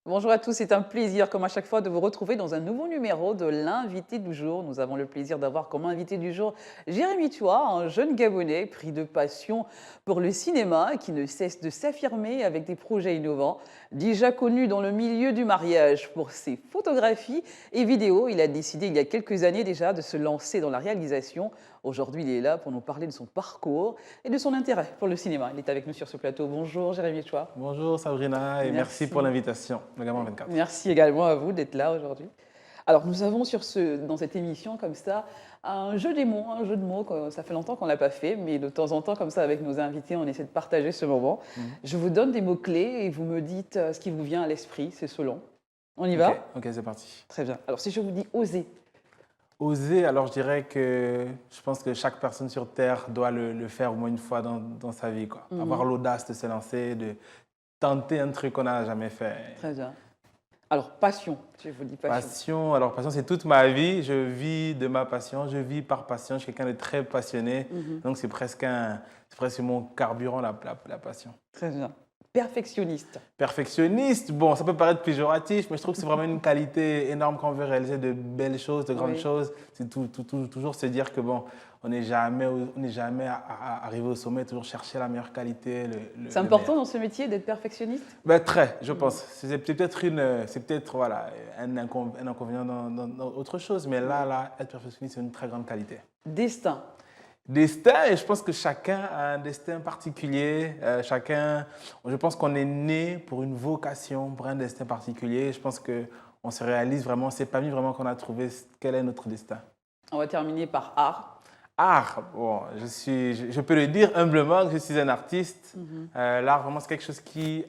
Bonjour à tous, c'est un plaisir comme à chaque fois de vous retrouver dans un nouveau numéro de l'invité du jour. Nous avons le plaisir d'avoir comme invité du jour Jérémy Tua, un jeune Gabonais pris de passion pour le cinéma qui ne cesse de s'affirmer avec des projets innovants. Déjà connu dans le milieu du mariage pour ses photographies et vidéos, il a décidé il y a quelques années déjà de se lancer dans la réalisation. Aujourd'hui, il est là pour nous parler de son parcours et de son intérêt pour le cinéma. Il est avec nous sur ce plateau. Bonjour Jérémy Tua. Bonjour Sabrina et merci pour Merci. l'invitation, Megaman 24. Merci également à vous d'être là aujourd'hui. Alors, nous avons dans cette émission, comme ça, un jeu des mots, un jeu de mots. Ça fait longtemps qu'on ne l'a pas fait, mais de temps en temps, comme ça, avec nos invités, on essaie de partager ce moment. Mhm. Je vous donne des mots-clés et vous me dites ce qui vous vient à l'esprit, c'est selon. On y Ok, va? ok, c'est parti. Très bien. Alors, si je vous dis oser, Oser, alors je dirais que je pense que chaque personne sur Terre doit le faire au moins une fois dans sa vie, quoi. Avoir Mhm. l'audace de se lancer, de tenter un truc qu'on n'a jamais fait. Très bien. Alors, passion, si je vous dis passion. Passion, alors passion c'est toute ma vie, je vis de ma passion, je vis par passion, je suis quelqu'un de très passionné, Mhm. donc c'est presque mon carburant, la passion. Très bien. Perfectionniste. Perfectionniste, bon, ça peut paraître péjoratif, mais je trouve que c'est vraiment une qualité énorme quand on veut réaliser de belles choses, de grandes Oui. choses. C'est toujours se dire que bon, on n'est jamais arrivé au sommet, toujours chercher la meilleure qualité, C'est le important meilleur. dans ce métier d'être perfectionniste? Ben, très, je Mhm. pense. C'est peut-être voilà, un inconvénient dans autre chose, mais là, être perfectionniste, c'est une très grande qualité. Destin. Destin, et je pense que chacun a un destin particulier. Je pense qu'on est né pour une vocation, pour un destin particulier. Je pense qu'on se réalise vraiment, on s'épanouit vraiment quand on a trouvé quel est notre destin. On va terminer par art. Art, bon, je peux le dire humblement que je suis un artiste. Mhm. L'art, vraiment, c'est quelque chose qui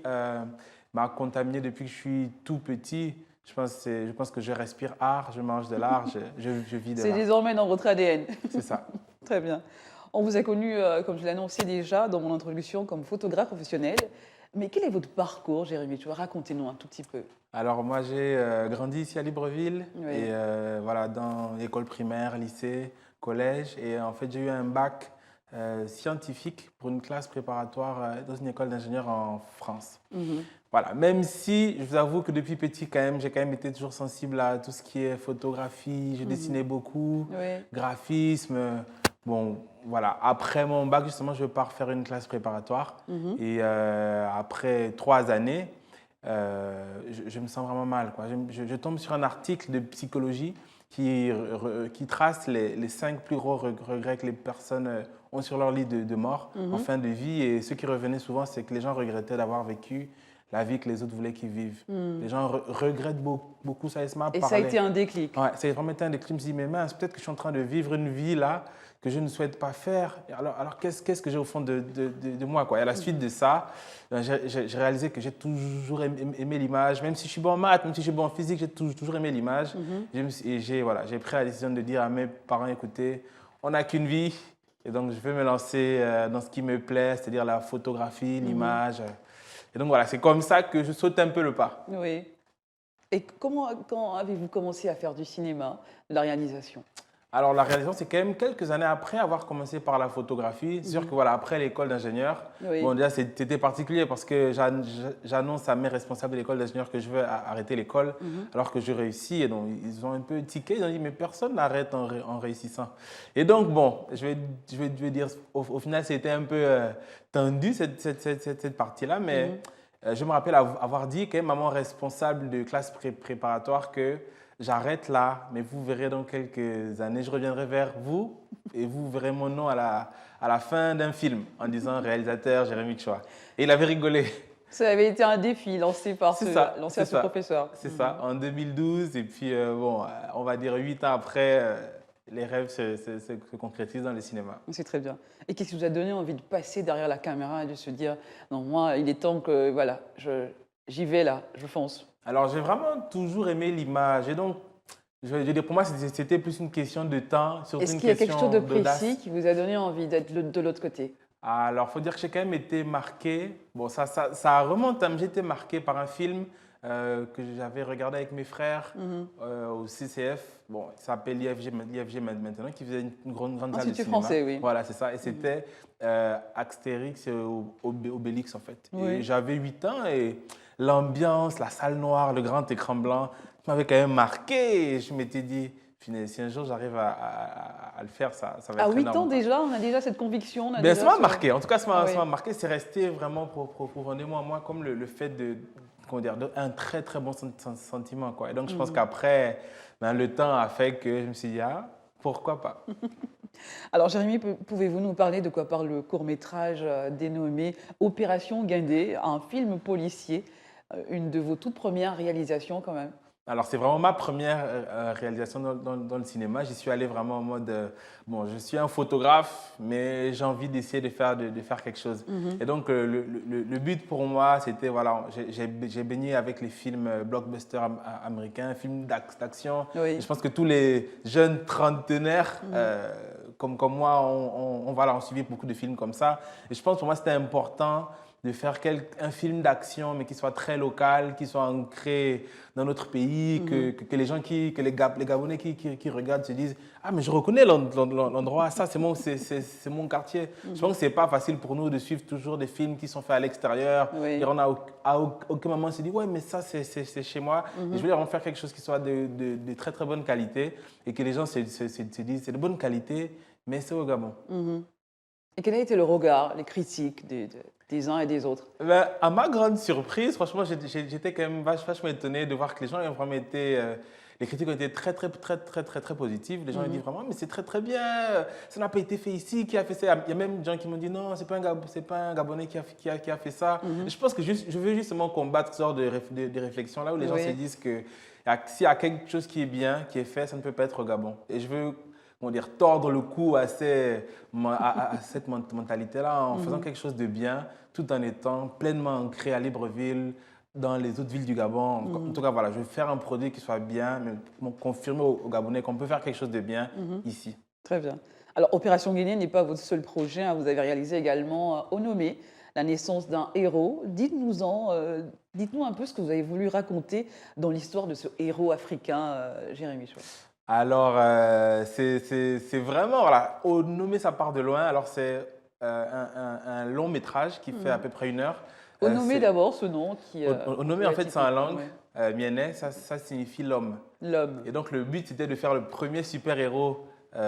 m'a contaminé depuis que je suis tout petit. Je pense que je respire art, je mange de l'art, je vis de C'est l'art. désormais dans votre ADN. C'est ça. Très bien. On vous a connu, comme je l'ai annoncé déjà dans mon introduction, comme photographe professionnel. Mais quel est votre parcours, Jérémy? Tu vas raconter-nous un tout petit peu. Alors moi j'ai grandi ici à Libreville Oui. et voilà dans l'école primaire, lycée, collège et en fait j'ai eu un bac scientifique pour une classe préparatoire dans une école d'ingénieurs en France. Mhm. Voilà, même si je vous avoue que depuis petit quand même j'ai quand même été toujours sensible à tout ce qui est photographie, je dessinais beaucoup, Oui. graphisme. Bon voilà, après mon bac justement je pars faire une classe préparatoire Mhm. et après 3 années je me sens vraiment mal, quoi. Je tombe sur un article de psychologie qui trace les 5 plus gros regrets que les personnes ont sur leur lit de mort en Mhm. fin de vie. Et ce qui revenait souvent, c'est que les gens regrettaient d'avoir vécu la vie que les autres voulaient qu'ils vivent. Mhm. Les gens regrettent beaucoup ça et ça m'a Et ça a parlé. été un déclic. Ouais, c'est vraiment été un déclic. Je me suis dit, mais mince, peut-être que je suis en train de vivre une vie là que je ne souhaite pas faire. Et alors qu'est-ce que j'ai au fond de moi, quoi. Et à la suite de ça, j'ai réalisé que j'ai toujours aimé l'image. Même si je suis bon en maths, même si je suis bon en physique, j'ai toujours aimé l'image. Mhm. Et j'ai pris la décision de dire à mes parents, écoutez, on n'a qu'une vie. Et donc, je vais me lancer dans ce qui me plaît, c'est-à-dire la photographie, l'image. Et donc, voilà, c'est comme ça que je saute un peu le pas. Oui. Et quand avez-vous commencé à faire du cinéma, de la réalisation? Alors, la réalisation, c'est quand même quelques années après avoir commencé par la photographie. C'est sûr que voilà, après l'école d'ingénieur, Oui. bon, déjà, c'était particulier parce que j'annonce à mes responsables de l'école d'ingénieur que je veux arrêter l'école Mhm. alors que je réussis. Et donc, ils ont un peu tiqué. Ils ont dit, mais personne n'arrête en réussissant. Et donc, bon, je vais dire, au final, c'était un peu tendu, cette partie-là. Mais je me rappelle avoir dit quand même à mon responsable de classe préparatoire que j'arrête là, mais vous verrez dans quelques années, je reviendrai vers vous et vous verrez mon nom à la fin d'un film en disant réalisateur Jérémy Tua. Et il avait rigolé. Ça avait été un défi lancé C'est ça, lancé c'est à ce ça, professeur. c'est ça, en 2012. Et puis, bon, on va dire 8 ans après, les rêves se concrétisent dans le cinéma. C'est très bien. Et qu'est-ce qui vous a donné envie de passer derrière la caméra et de se dire, non, moi, il est temps que, voilà, j'y vais là, je fonce. Alors, j'ai vraiment toujours aimé l'image. Et donc, je veux dire, pour moi, c'était plus une question de temps, surtout Est-ce une qu'il y a quelque chose de question d'audace. précis qui vous a donné envie d'être de l'autre côté? Alors, il faut dire que j'ai quand même été marqué. Bon, ça remonte, hein, mais j'ai été marqué par un film que j'avais regardé avec mes frères au CCF. Bon, il s'appelle l'IFG maintenant, qui faisait une grande salle de Institut cinéma. français, oui. Voilà, c'est ça. Et c'était Astérix et Obélix, en fait. Oui. Et j'avais 8 ans et l'ambiance, la salle noire, le grand écran blanc, ça m'avait quand même marqué. Et je m'étais dit, punaise, si un jour j'arrive à le faire, ça va À être 8 ans énorme, quoi. déjà, on a déjà cette conviction, on a Ben, ça déjà m'a ce... marqué. En tout cas, Ah ça oui. m'a marqué. C'est resté vraiment profondément en moi, comme le fait comment dire, un très, très bon sentiment, quoi. Et donc, je pense Mhm. qu'après, ben, le temps a fait que je me suis dit, ah, pourquoi pas? Alors, Jérémy, pouvez-vous nous parler de quoi parle le court-métrage dénommé Opération Guindé, un film policier, une de vos toutes premières réalisations quand même? Alors, c'est vraiment ma première réalisation dans le cinéma. J'y suis allé vraiment en mode, bon, je suis un photographe, mais j'ai envie d'essayer de faire quelque chose. Mhm. Et donc, le but pour moi, c'était, voilà, j'ai baigné avec les films blockbusters américains, films d'action. Et Oui. je pense que tous les jeunes trentenaires, Mhm. comme moi, voilà, on suivi beaucoup de films comme ça. Et je pense pour moi, c'était important de faire un film d'action, mais qui soit très local, qui soit ancré dans notre pays, Mhm. que les gens, les Gabonais qui regardent se disent ah, mais je reconnais l'endroit, ça, c'est mon quartier. Je pense que ce n'est pas facile pour nous de suivre toujours des films qui sont faits à l'extérieur. Et Oui. on a à aucun moment on se dit ouais, mais ça, c'est chez moi. Et je Mhm. voulais vraiment faire quelque chose qui soit de très, très bonne qualité et que les gens se disent c'est de bonne qualité, mais c'est au Gabon. Mhm. Et quel a été le regard, les critiques des uns et des autres? Ben, à ma grande surprise, franchement, j'étais quand même vachement étonné de voir que les gens ont vraiment été. Les critiques ont été très, très, très, très, très, très positives. Les gens ont dit Mhm. vraiment, mais c'est très, très bien. Ça n'a pas été fait ici. Qui a fait ça? Il y a même des gens qui m'ont dit non, c'est pas un Gabonais qui a fait ça. Et Mhm. je pense que je veux justement combattre ce genre de réflexion là où les gens se Oui. disent que s'il y a quelque chose qui est bien, qui est fait, ça ne peut pas être au Gabon. Et je veux, comment dire, tordre le cou à cette mentalité-là en faisant Mhm. quelque chose de bien tout en étant pleinement ancré à Libreville, dans les autres villes du Gabon. En Mhm. tout cas, voilà, je veux faire un produit qui soit bien, mais confirmer aux Gabonais qu'on peut faire quelque chose de bien Mhm. ici. Très bien. Alors, Opération Guinée n'est pas votre seul projet, hein. Vous avez réalisé également Onomé, la naissance d'un héros. Dites-nous un peu ce que vous avez voulu raconter dans l'histoire de ce héros africain, Jérémy Chouet. Alors, c'est vraiment, voilà, au nommer ça part de loin. Alors, c'est un long métrage qui fait à Mhm. peu près 1 heure. Onomé C'est d'abord, ce nom qui un Onomé, peu en fait, c'est en atypique. langue Ouais. mienné, ça signifie l'homme. L'homme. Et donc, le but, c'était de faire le premier super-héros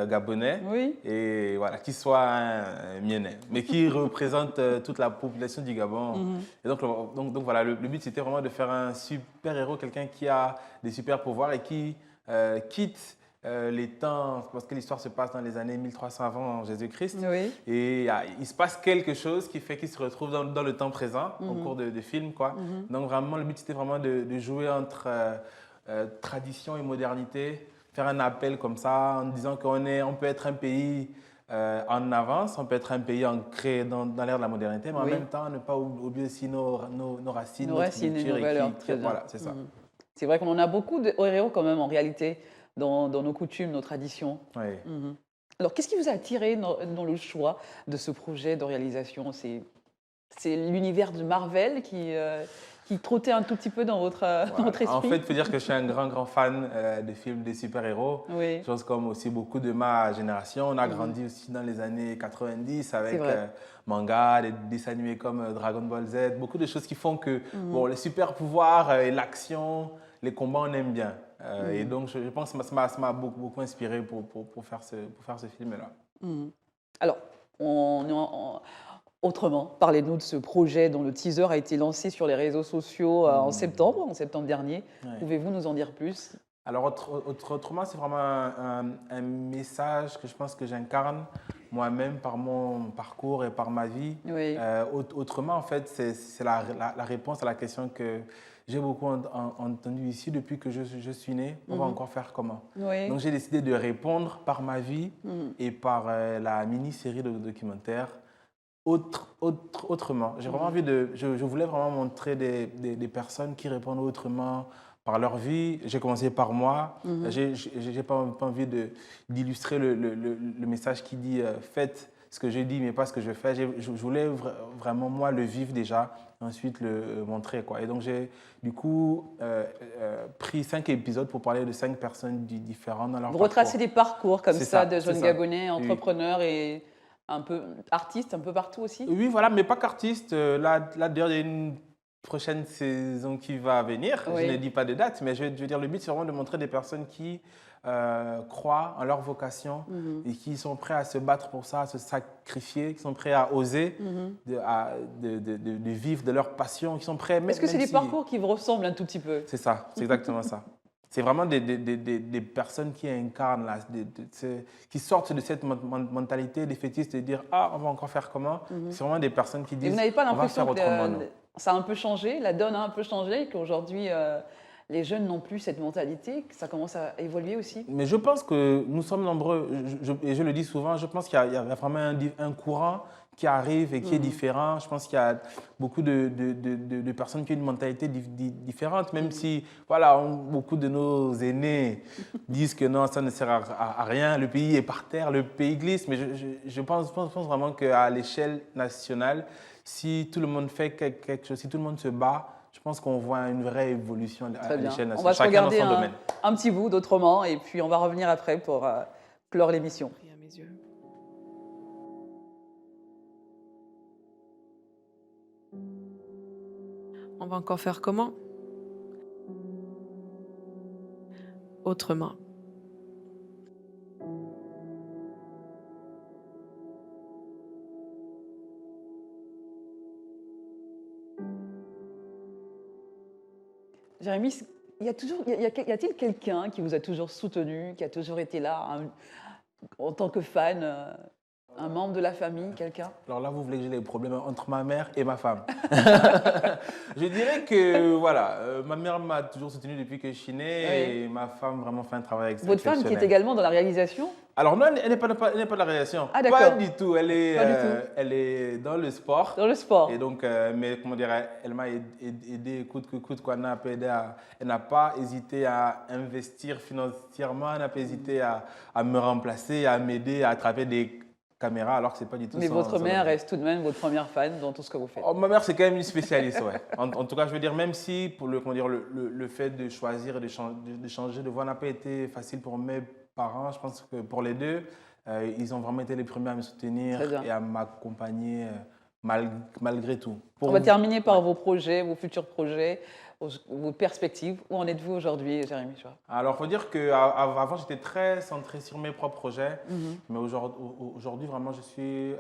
gabonais, Oui. et voilà, qui soit un Mienais, mais qui représente toute la population du Gabon. Mhm. Et donc voilà, le but, c'était vraiment de faire un super-héros, quelqu'un qui a des super-pouvoirs et qui quitte les temps, parce que l'histoire se passe dans les années 1300 avant Jésus-Christ. Oui. Et il se passe quelque chose qui fait qu'il se retrouve dans le temps présent, au Mhm. cours de film, quoi. Mhm. Donc vraiment, le but, c'était vraiment de jouer entre tradition et modernité, faire un appel comme ça en disant on peut être un pays en avance, on peut être un pays ancré dans l'ère de la modernité, mais en Oui. même temps ne pas oublier aussi nos racines, Nos notre racines et culture nos et valeurs, très bien. voilà, c'est ça. Mhm. C'est vrai qu'on en a beaucoup de héros quand même en réalité dans nos coutumes, nos traditions. Oui. Mhm. Alors, qu'est-ce qui vous a attiré dans le choix de ce projet de réalisation? C'est l'univers de Marvel qui trottait un tout petit peu dans dans Voilà. votre En fait, esprit? il faut dire que je suis un grand fan des films des super-héros. Oui, Chose comme aussi beaucoup de ma génération. On a mhm, grandi aussi dans les années 90 c'est avec vrai. manga, des dessins animés comme Dragon Ball Z. Beaucoup de choses qui font que bon, Mhm, les super-pouvoirs et l'action, les combats, on aime bien. Et mhm, donc, je pense que ça m'a beaucoup inspiré pour faire ce film-là. mhm. Alors, autrement, parlez-nous de ce projet dont le teaser a été lancé sur les réseaux sociaux en septembre dernier. Ouais. Pouvez-vous nous en dire plus? Alors, autrement, c'est vraiment un message que je pense que j'incarne moi-même par mon parcours et par ma vie. Oui. Autrement, en fait, c'est la réponse à la question que j'ai beaucoup entendue ici depuis que je suis né. On va Mhm, encore faire comment? oui. Donc, j'ai décidé de répondre par ma vie Mhm, et par la mini-série de documentaires autrement. J'ai vraiment mhm, envie je voulais vraiment montrer des personnes qui répondent autrement par leur vie. J'ai commencé par moi. mhm, J'ai pas envie d'illustrer le message qui dit faites ce que je dis, mais pas ce que je fais. Je voulais vraiment, moi, le vivre déjà, ensuite le montrer, quoi. Et donc, j'ai du coup pris 5 épisodes pour parler de 5 personnes différentes dans leur Vous retracez parcours. des parcours comme ça de C'est jeunes ça. Gabonais, Oui. entrepreneurs et un peu artistes, un peu partout aussi? Oui, voilà, mais pas qu'artiste. Là, d'ailleurs, il y a prochaine saison qui va venir. Je Oui. ne dis pas de date, mais je veux dire, le but, c'est vraiment de montrer des personnes qui croient en leur vocation et qui sont prêts à se battre pour ça, à se sacrifier, qui sont prêts à oser, de vivre de leur passion, qui sont prêts, Est-ce que c'est même des si... parcours qui vous ressemblent un tout petit peu? C'est ça, c'est exactement ça. C'est vraiment des personnes qui incarnent, qui sortent de cette mentalité défaitiste de dire ah, on va encore faire comment. C'est vraiment des personnes qui Et disent vous n'avez pas on va l'impression faire que autrement. Non. ça a un peu changé, la donne a un peu changé, qu'aujourd'hui les jeunes n'ont plus cette mentalité, que ça commence à évoluer aussi? Mais je pense que nous sommes nombreux, et je le dis souvent, je pense qu'il y a vraiment un courant qui arrive et qui est différent. Je pense qu'il y a beaucoup de personnes qui ont une mentalité différente, même si voilà, beaucoup de nos aînés disent que non, ça ne sert à rien, le pays est par terre, le pays glisse. Mais je pense vraiment qu'à l'échelle nationale, si tout le monde fait quelque chose, si tout le monde se bat, je pense qu'on voit une vraie évolution à Très bien. l'échelle nationale. On va se Chacun dans regarder son domaine. un petit bout d'Autrement et puis on va revenir après pour clore l'émission. À mes yeux. On va encore faire comment? Autrement. Jérémy, y a-t-il quelqu'un qui vous a toujours soutenu, qui a toujours été là en tant que fan, un membre de la famille, quelqu'un? Alors là, vous voulez que j'ai des problèmes entre ma mère et ma femme. Je dirais que voilà, ma mère m'a toujours soutenu depuis que je suis né Oui. et ma femme vraiment fait un travail Votre femme qui est exceptionnel. également dans la réalisation? Alors non, elle n'est pas, elle n'est pas de la réalisation. Ah, d'accord. Pas du tout. Elle est, Pas du tout. elle est dans le sport. Dans le sport. Et donc, mais comment dire, elle m'a aidé coûte que coûte, quoi. Elle n'a pas hésité à investir financièrement, elle n'a pas hésité à me remplacer, à m'aider à attraper des caméras, alors que c'est pas du tout Mais votre son mère domaine. reste tout de même votre première fan dans tout ce que vous faites. Oh, ma mère, c'est quand même une spécialiste, ouais. En tout cas, je veux dire, même si pour comment dire, le fait de choisir et de changer de voie n'a pas été facile pour mes parents, je pense que pour les deux, ils ont vraiment été les premiers à me soutenir Très bien. et à m'accompagner malgré tout. On va terminer par vos projets, vos futurs projets, vos perspectives. Où en êtes-vous aujourd'hui, Jérémy Chouard? Alors, il faut dire qu'avant, j'étais très centré sur mes propres projets, mais aujourd'hui, vraiment, je suis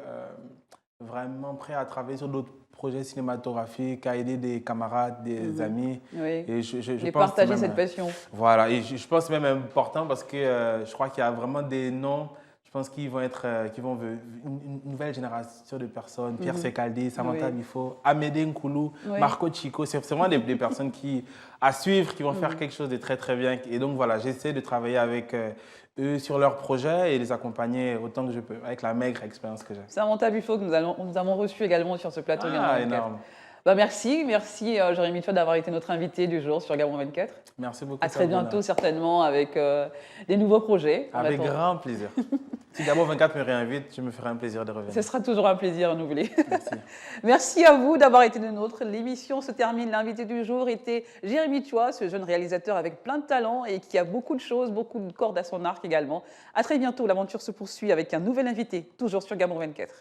vraiment prêt à travailler sur d'autres projets cinématographiques, à aider des camarades, des amis. Oui. Et je Et pense partager même, cette passion. Voilà, et je pense même important parce que je crois qu'il y a vraiment des noms, je pense qu'ils vont être, une nouvelle génération de personnes, Pierre Secaldi, Samantha Oui. Bifo, Amédée Nkoulou, Oui. Marco Chico, c'est vraiment des personnes à suivre, qui vont faire quelque chose de très très bien. Et donc voilà, j'essaie de travailler avec eux sur leurs projets et les accompagner autant que je peux, avec la maigre expérience que j'ai. Samantha Buffo, que nous avons reçu également sur ce plateau. Gabon Ah, 24. énorme. Bah, merci Jérémy Chouard d'avoir été notre invité du jour sur Gabon 24. Merci beaucoup. À très Sabrina. bientôt certainement avec des nouveaux projets. En Avec attendant, grand plaisir. Si Gabon 24 me réinvite, je me ferai un plaisir de revenir. ce sera toujours un plaisir renouvelé. Merci. Merci à vous d'avoir été de nôtres. L'émission se termine. L'invité du jour était Jérémy Chouard, ce jeune réalisateur avec plein de talent et qui a beaucoup de choses, beaucoup de cordes à son arc également. À très bientôt. L'aventure se poursuit avec un nouvel invité, toujours sur Gabon 24.